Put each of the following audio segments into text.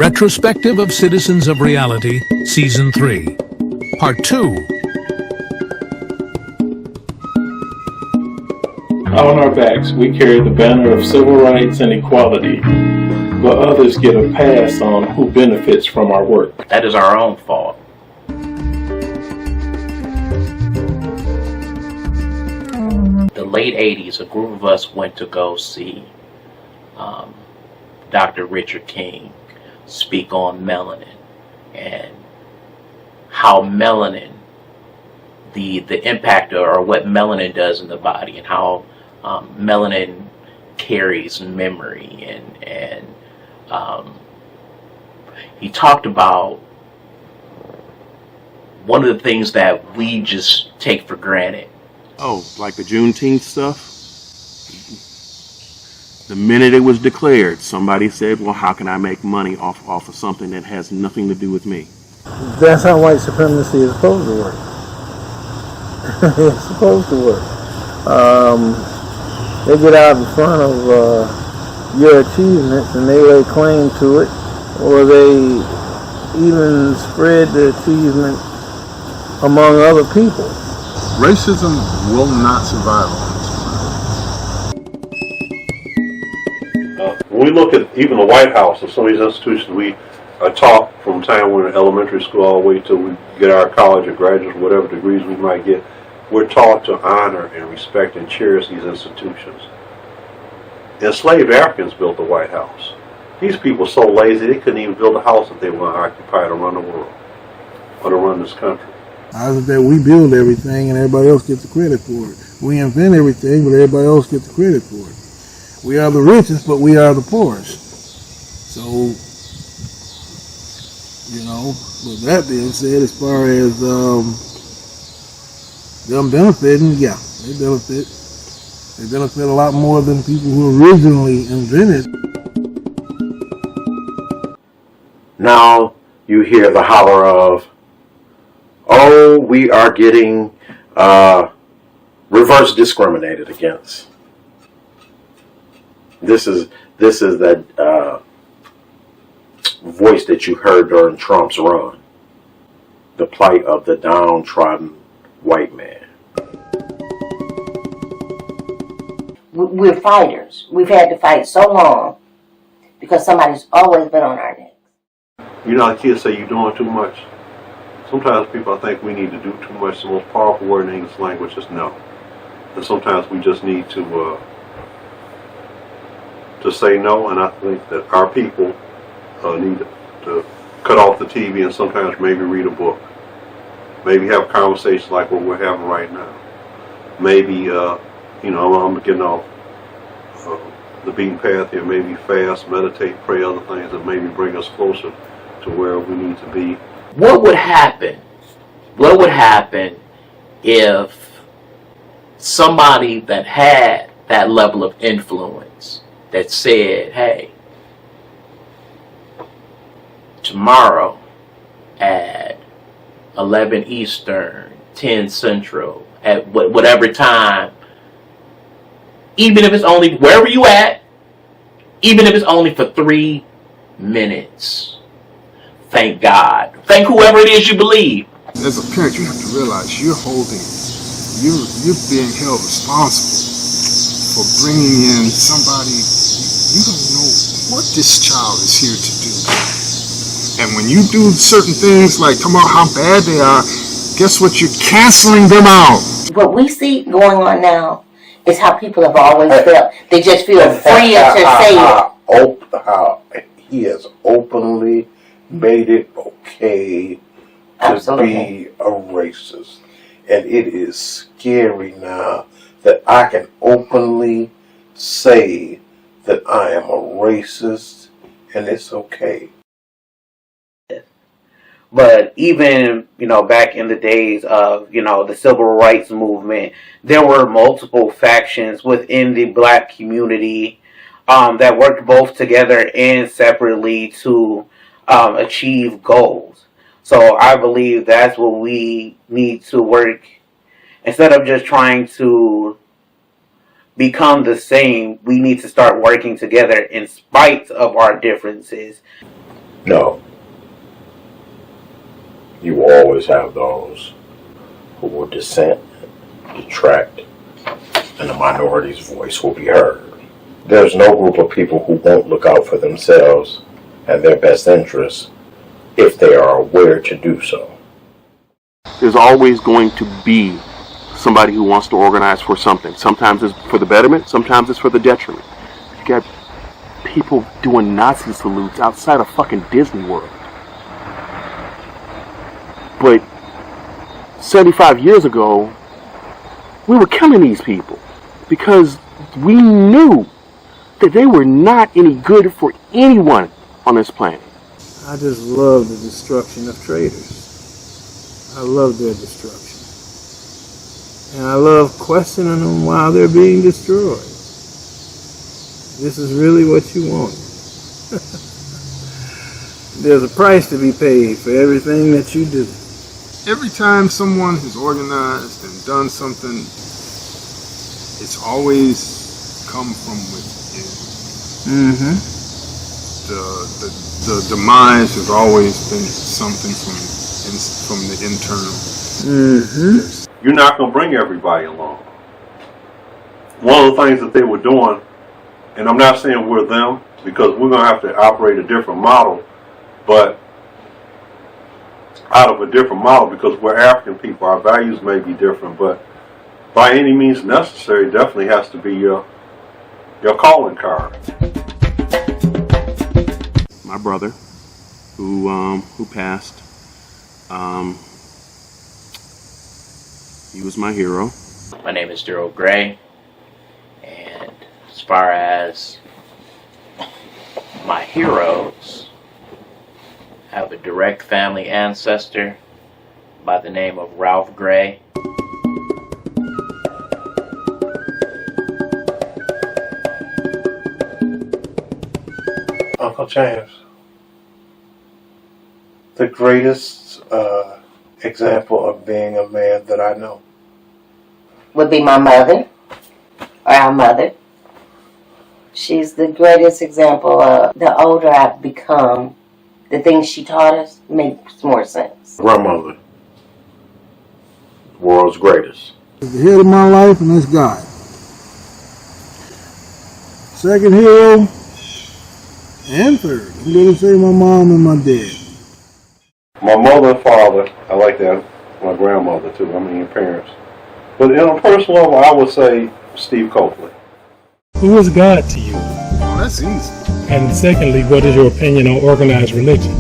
Retrospective of Citizens of Reality, Season 3, Part 2. On our backs, we carry the banner of civil rights and equality, but others get a pass on who benefits from our work. That is our own fault. The late 80s, a group of us went to go see Dr. Richard King speak on melanin and how melanin, the impact or what melanin does in the body, and how melanin carries memory, and he talked about one of the things that we just take for granted. Oh, like the Juneteenth stuff? The minute it was declared, somebody said, well, how can I make money off of something that has nothing to do with me? That's how white supremacy is supposed to work. It's supposed to work. They get out in front of your achievements and they lay claim to it, or they even spread the achievement among other people. Racism will not survive on this planet. When we look at even the White House and some of these institutions, we are taught from the time we're in elementary school all the way till we get our college or graduate, whatever degrees we might get, we're taught to honor and respect and cherish these institutions. Enslaved Africans built the White House. These people were so lazy they couldn't even build a house if they want to occupy to run the world or to run this country. How is it that we build everything and everybody else gets the credit for it? We invent everything, but everybody else gets the credit for it. We are the richest, but we are the poorest. So, with that being said, as far as them benefiting, yeah, they benefit. They benefit a lot more than people who originally invented. Now you hear the holler of, oh, we are getting reverse discriminated against. This is that voice that you heard during Trump's run. The plight of the downtrodden white man. We're fighters. We've had to fight so long because somebody's always been on our necks. You know, kids say you're doing too much. Sometimes people think we need to do too much. The most powerful word in English language is no. And sometimes we just need to say no. And I think that our people need to cut off the TV and sometimes maybe read a book. Maybe have conversations like what we're having right now. Maybe, I'm getting off the beaten path here. Maybe fast, meditate, pray, other things that maybe bring us closer to where we need to be. What would happen? What would happen if somebody that had that level of influence that said, hey, tomorrow at 11 Eastern, 10 Central, at whatever time, even if it's only, wherever you at, even if it's only for 3 minutes, thank God. Thank whoever it is you believe. As a parent, you have to realize you're being held responsible for bringing in somebody you don't know what this child is here to do. And when you do certain things like talking about how bad they are, guess what? You're canceling them out. What we see going on now is how people have always felt. They just feel freer to say it. He has openly made it okay to be a racist. And it is scary now that I can openly say that I am a racist and it's okay. But even, back in the days of, the civil rights movement, there were multiple factions within the black community that worked both together and separately to achieve goals. So I believe that's what we need to work. Instead of just trying to become the same, we need to start working together in spite of our differences. No. You will always have those who will dissent, detract, and the minority's voice will be heard. There's no group of people who won't look out for themselves and their best interests if they are aware to do so. There's always going to be somebody who wants to organize for something. Sometimes it's for the betterment, sometimes it's for the detriment. You got people doing Nazi salutes outside of fucking Disney World. But 75 years ago, we were killing these people because we knew that they were not any good for anyone on this planet. I just love the destruction of traitors. I love their destruction. And I love questioning them while they're being destroyed. This is really what you want. There's a price to be paid for everything that you do. Every time someone has organized and done something, it's always come from within. Mm-hmm. The demise has always been something from the internal. Mm-hmm. You're not going to bring everybody along. One of the things that they were doing, and I'm not saying we're them, because we're going to have to operate a different model, but out of a different model, because we're African people, our values may be different, but by any means necessary, definitely has to be your calling card. My brother, who passed, he was my hero. My name is Daryl Gray, and as far as my heroes, I have a direct family ancestor by the name of Ralph Gray. Uncle James, the greatest example of being a man that I know Would be my mother, or our mother. She's the greatest example of the older I've become, the things she taught us makes more sense. grandmother, world's greatest. The head of my life, and that's God. Second hero, and third. I'm going to say my mom and my dad. My mother and father, I like that. My grandmother too, I mean your parents. But on a personal level, I would say Steve Copley. Who is God to you? Oh, that's easy. And secondly, what is your opinion on organized religion?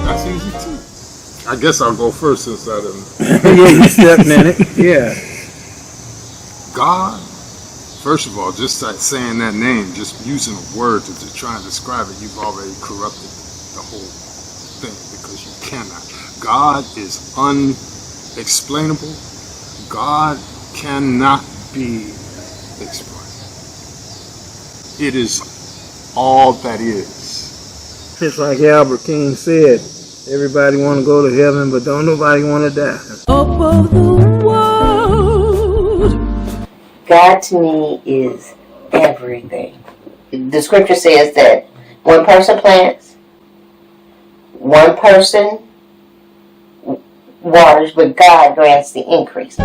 That's easy too. I guess I'll go first since I didn't. Yeah, you stepping in it. Yeah. God, first of all, just saying that name, just using a word to try and describe it, you've already corrupted the whole thing because you cannot. God is unexplainable. God cannot be explained. It is all that is. It's like Albert King said, everybody want to go to heaven, but don't nobody want to die. Up of the world. God to me is everything. The scripture says that one person plants, one person waters, but God grants the increase.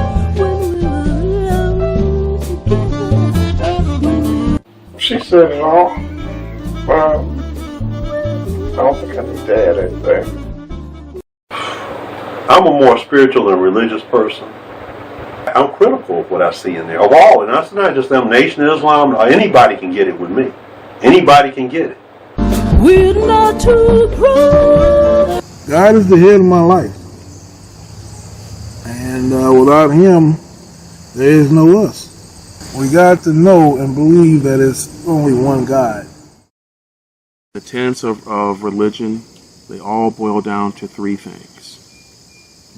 She said it all. Well, I don't think I need to add anything. I'm a more spiritual and religious person. I'm critical of what I see in there. Of all, and that's not just them, Nation of Islam, anybody can get it with me. Anybody can get it. We're not too proud. God is the head of my life. And without him, there is no us. We got to know and believe that it's only one God. The tenets of religion, they all boil down to three things.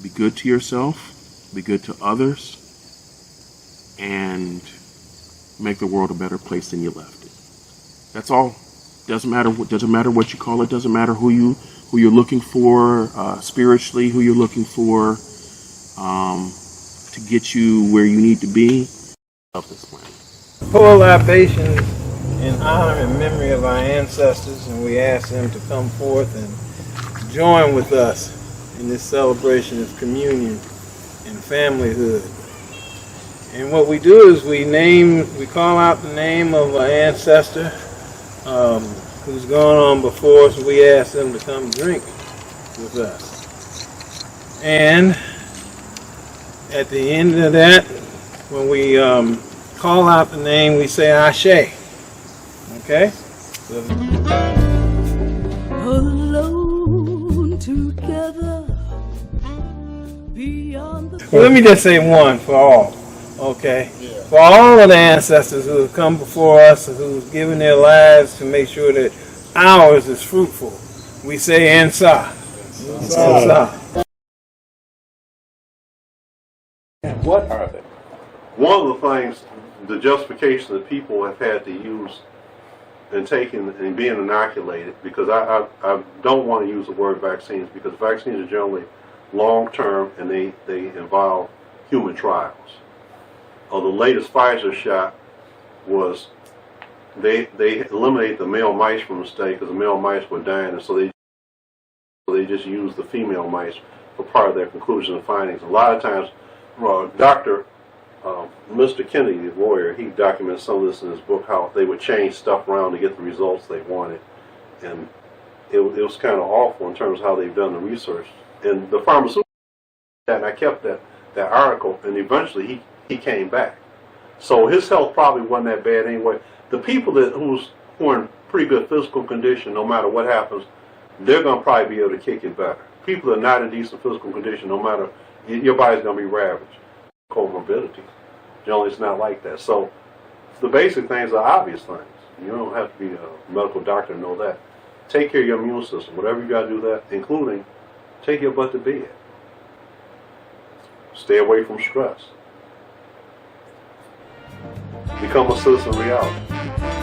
Be good to yourself, be good to others, and make the world a better place than you left it. That's all. Doesn't matter what you call it. Doesn't matter who you're looking for spiritually, who you're looking for to get you where you need to be. Of this planet. Poor libations in honor and memory of our ancestors, and we ask them to come forth and join with us in this celebration of communion and familyhood. And what we do is we call out the name of an ancestor who's gone on before us, and we ask them to come drink with us. And at the end of that, when we call out the name, we say Ashe. Okay? Alone together beyond the... Well, let me just say one for all. Okay? Yeah. For all of the ancestors who have come before us and who've given their lives to make sure that ours is fruitful, we say Ensa. Ensa. What are they? One of the things, the justification that people have had to use in taking and being inoculated, because I don't want to use the word vaccines, because vaccines are generally long-term and they involve human trials. The latest Pfizer shot was they eliminated the male mice from the study because the male mice were dying, and so they just used the female mice for part of their conclusions and findings. A lot of times, Mr. Kennedy, the lawyer, he documents some of this in his book, how they would change stuff around to get the results they wanted. And it was kind of awful in terms of how they've done the research. And the pharmaceutical, and I kept that article, and eventually he came back. So his health probably wasn't that bad anyway. The people who are in pretty good physical condition, no matter what happens, they're going to probably be able to kick it better. People that are not in decent physical condition, no matter, your body's going to be ravaged. Comorbidity. Generally, it's not like that. So the basic things are obvious things. You don't have to be a medical doctor to know that. Take care of your immune system. Whatever you got to do that, including take your butt to bed. Stay away from stress. Become a citizen of reality.